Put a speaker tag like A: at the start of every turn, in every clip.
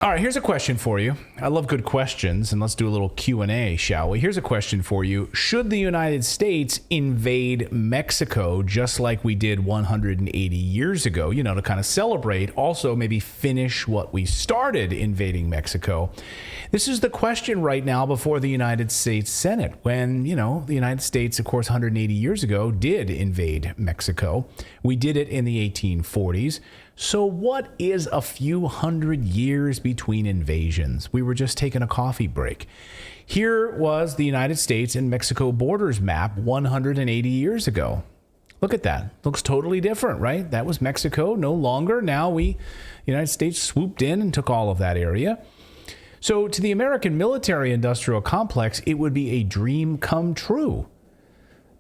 A: All right, here's a question for you. I love good questions, and let's do a little Q&A, shall we? Here's a question for you. Should the United States invade Mexico just like we did 180 years ago, to kind of celebrate, also maybe finish what we started invading Mexico? This is the question right now before the United States Senate when, the United States, of course, 180 years ago did invade Mexico. We did it in the 1840s. So what is a few hundred years between invasions? We were just taking a coffee break. Here was the United States and Mexico borders map 180 years ago. Look at that. Looks totally different, right? That was Mexico, no longer. Now the United States swooped in and took all of that area. So to the American military-industrial complex, it would be a dream come true.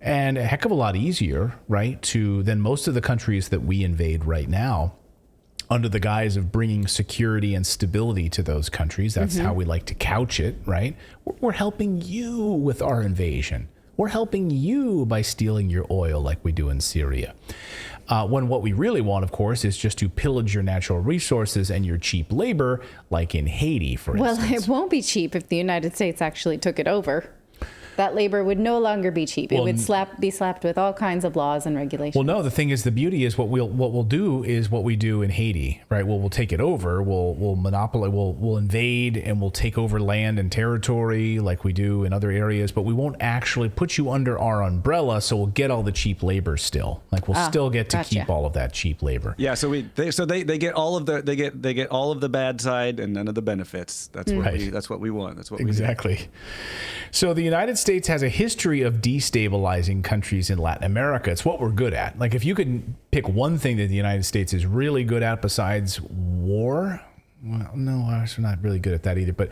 A: And a heck of a lot easier, right, than most of the countries that we invade right now, under the guise of bringing security and stability to those countries. That's how we like to couch it, right? We're helping you with our invasion. We're helping you by stealing your oil like we do in Syria. When what we really want, of course, is just to pillage your natural resources and your cheap labor, like in Haiti, for instance.
B: Well, it won't be cheap if the United States actually took it over. That labor would no longer be cheap. It would be slapped with all kinds of laws and regulations.
A: Well, no, the thing is, the beauty is what we'll do is what we do in Haiti, right? We'll take it over. We'll monopolize. We'll invade and we'll take over land and territory like we do in other areas. But we won't actually put you under our umbrella. So we'll get all the cheap labor still. Like we'll still get to keep all of that cheap labor.
C: Yeah. So they get all of they get all of the bad side and none of the benefits. That's what that's what we want. That's what
A: exactly.
C: We do.
A: So the United States has a history of destabilizing countries in Latin America. It's what we're good at. Like if you could pick one thing that the United States is really good at besides war, well, no, we're not really good at that either. But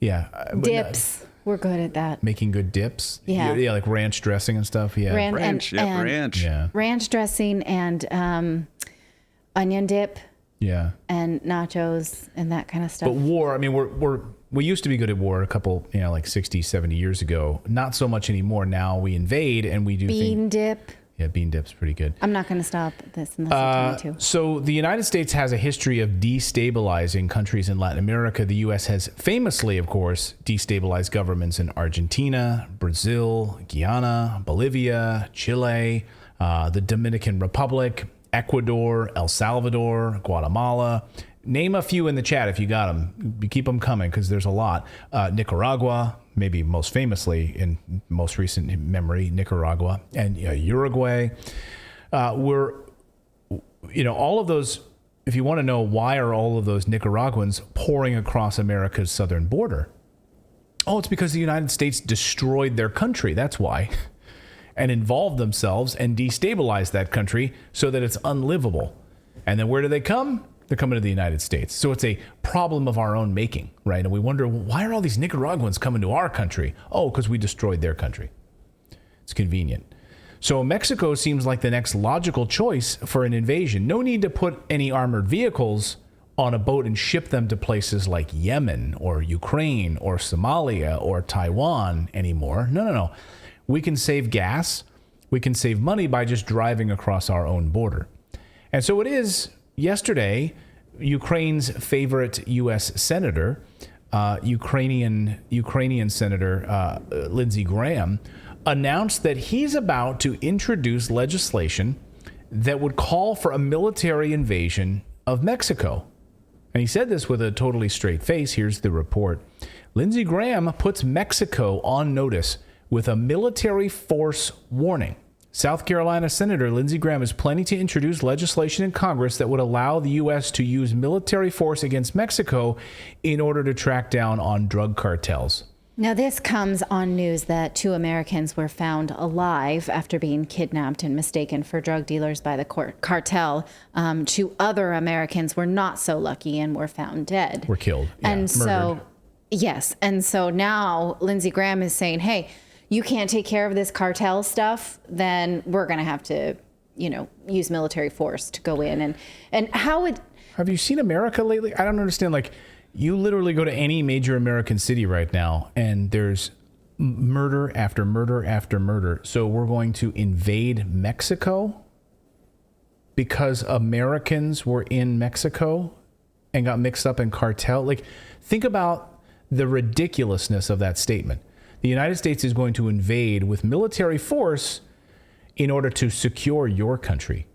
B: dips. We're good at that.
A: Making good dips.
B: Yeah,
A: like ranch dressing and stuff. Yeah,
C: ranch. Ranch.
A: Yeah,
B: ranch dressing and onion dip.
A: Yeah,
B: and nachos and that kind of stuff.
A: But war, I mean, we used to be good at war a couple, like 60, 70 years ago. Not so much anymore. Now we invade and we do
B: bean dip.
A: Yeah, bean dip's pretty good.
B: I'm not going to stop this unless you tell me to.
A: So the United States has a history of destabilizing countries in Latin America. The U.S. has famously, of course, destabilized governments in Argentina, Brazil, Guyana, Bolivia, Chile, the Dominican Republic, Ecuador, El Salvador, Guatemala. Name a few in the chat if you got them. You keep them coming because there's a lot. Nicaragua, maybe most famously in most recent memory, Nicaragua and Uruguay. All of those, if you want to know why are all of those Nicaraguans pouring across America's southern border? Oh, it's because the United States destroyed their country. That's why. And involved themselves and destabilized that country so that it's unlivable. And then where do they come? They're coming to the United States. So it's a problem of our own making, right? And we wonder, why are all these Nicaraguans coming to our country? Oh, because we destroyed their country. It's convenient. So Mexico seems like the next logical choice for an invasion. No need to put any armored vehicles on a boat and ship them to places like Yemen or Ukraine or Somalia or Taiwan anymore. No. We can save gas. We can save money by just driving across our own border. And so it is. Yesterday, Ukraine's favorite U.S. senator, Ukrainian Senator Lindsey Graham, announced that he's about to introduce legislation that would call for a military invasion of Mexico. And he said this with a totally straight face. Here's the report. Lindsey Graham puts Mexico on notice with a military force warning. South Carolina Senator Lindsey Graham is planning to introduce legislation in Congress that would allow the U.S. to use military force against Mexico in order to track down on drug cartels.
B: Now, this comes on news that 2 Americans were found alive after being kidnapped and mistaken for drug dealers by the cartel. 2 other Americans were not so lucky and were found dead.
A: Were killed. Yeah,
B: and
A: murdered.
B: So, yes. And so now Lindsey Graham is saying, hey, you can't take care of this cartel stuff, then we're going to have to, use military force to go in. And how would...
A: Have you seen America lately? I don't understand. Like, you literally go to any major American city right now, and there's murder after murder after murder. So we're going to invade Mexico because Americans were in Mexico and got mixed up in cartel. Like, think about the ridiculousness of that statement. The United States is going to invade with military force in order to secure your country.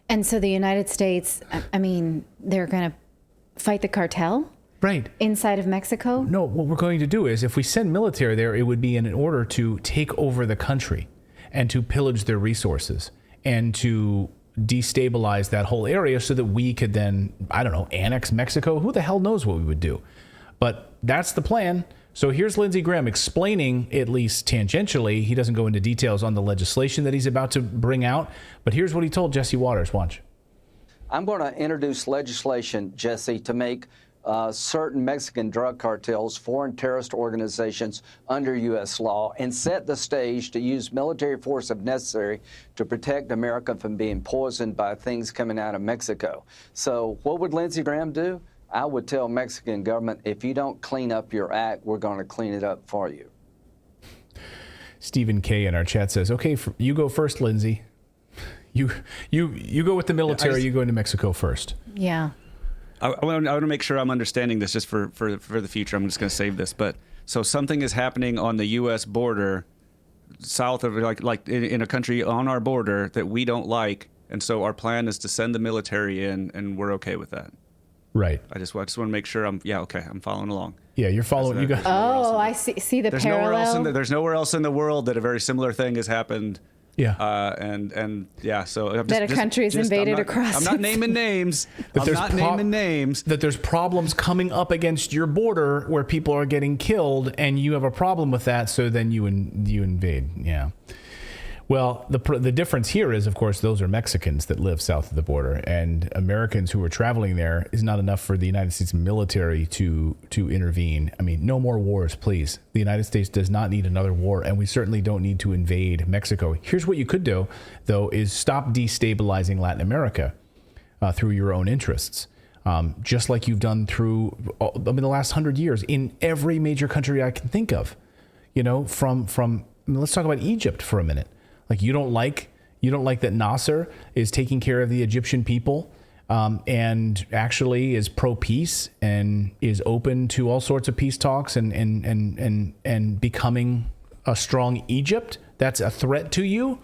B: And so the United States, I mean, they're going to fight the cartel?
A: Right.
B: Inside of Mexico?
A: No, what we're going to do is if we send military there, it would be in order to take over the country and to pillage their resources and to destabilize that whole area so that we could then, I don't know, annex Mexico. Who the hell knows what we would do? But that's the plan. So here's Lindsey Graham explaining, at least tangentially, he doesn't go into details on the legislation that he's about to bring out, but here's what he told Jesse Waters. Watch.
D: I'm going to introduce legislation, Jesse, to make certain Mexican drug cartels foreign terrorist organizations under U.S. law and set the stage to use military force if necessary to protect America from being poisoned by things coming out of Mexico. So what would Lindsey Graham do? I would tell Mexican government, if you don't clean up your act, we're going to clean it up for you.
A: Stephen K. in our chat says, okay, you go first, Lindsey. You go with the military, you go into Mexico first.
B: Yeah.
C: I want to make sure I'm understanding this just for the future. I'm just going to save this. But so something is happening on the U.S. border, south of like in a country on our border that we don't like, and so our plan is to send the military in, and we're okay with that.
A: Right.
C: I just want to make sure I'm following along.
A: Yeah, you're following. You got.
B: Oh, I see the parallel.
C: There's nowhere else in the world that a very similar thing has happened.
A: Yeah.
C: And yeah, so
B: that a country's invaded across.
C: I'm not naming names.
A: That there's problems coming up against your border where people are getting killed, and you have a problem with that. So then you invade. Yeah. Well, the difference here is, of course, those are Mexicans that live south of the border, and Americans who are traveling there is not enough for the United States military to intervene. I mean, no more wars, please. The United States does not need another war, and we certainly don't need to invade Mexico. Here's what you could do, though, is stop destabilizing Latin America through your own interests, just like you've done through the last 100 years in every major country I can think of. You know, let's talk about Egypt for a minute. Like, you don't like that Nasser is taking care of the Egyptian people and actually is pro-peace and is open to all sorts of peace talks and becoming a strong Egypt. That's a threat to you.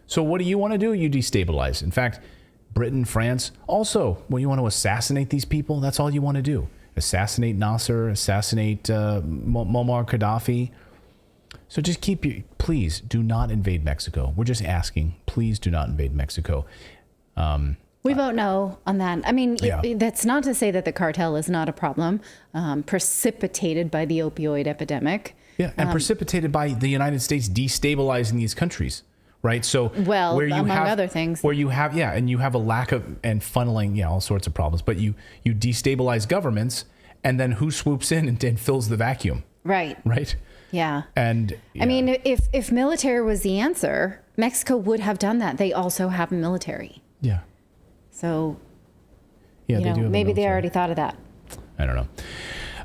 A: So what do you want to do? You destabilize. In fact, Britain, France, also, when you want to assassinate these people, that's all you want to do. Assassinate Nasser, assassinate Muammar Gaddafi. So just please do not invade Mexico. We're just asking, please do not invade Mexico.
B: We vote no on that. I mean, that's not to say that the cartel is not a problem, precipitated by the opioid epidemic.
A: Yeah, and precipitated by the United States destabilizing these countries, right? So,
B: among other things.
A: Where you have, and you have a lack of, and funneling, all sorts of problems. But you destabilize governments, and then who swoops in and fills the vacuum?
B: Right.
A: Right?
B: Yeah.
A: And
B: I mean, if military was the answer, Mexico would have done that. They also have a military.
A: Yeah.
B: So,
A: they do have
B: maybe they
A: military.
B: already thought of that.
A: I don't know.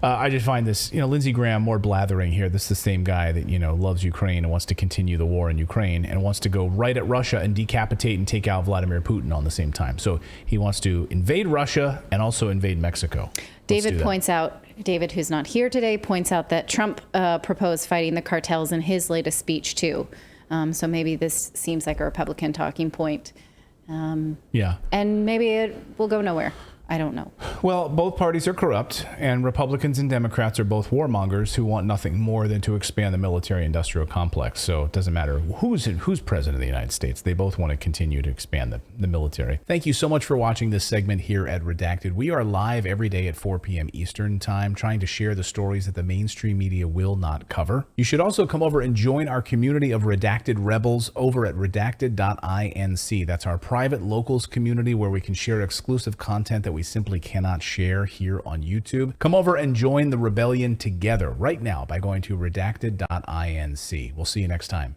A: I just find this, Lindsey Graham, more blathering here. This is the same guy that, loves Ukraine and wants to continue the war in Ukraine and wants to go right at Russia and decapitate and take out Vladimir Putin on the same time. So he wants to invade Russia and also invade Mexico.
B: David, who's not here today, points out that Trump proposed fighting the cartels in his latest speech, too. So maybe this seems like a Republican talking point. And maybe it will go nowhere. I don't know.
A: Well, both parties are corrupt, and Republicans and Democrats are both warmongers who want nothing more than to expand the military-industrial complex. So it doesn't matter who's president of the United States. They both want to continue to expand the military. Thank you so much for watching this segment here at Redacted. We are live every day at 4 p.m. Eastern Time, trying to share the stories that the mainstream media will not cover. You should also come over and join our community of Redacted Rebels over at redacted.inc. That's our private locals community where we can share exclusive content that we simply cannot share here on YouTube. Come over and join the rebellion together right now by going to redacted.inc. We'll see you next time.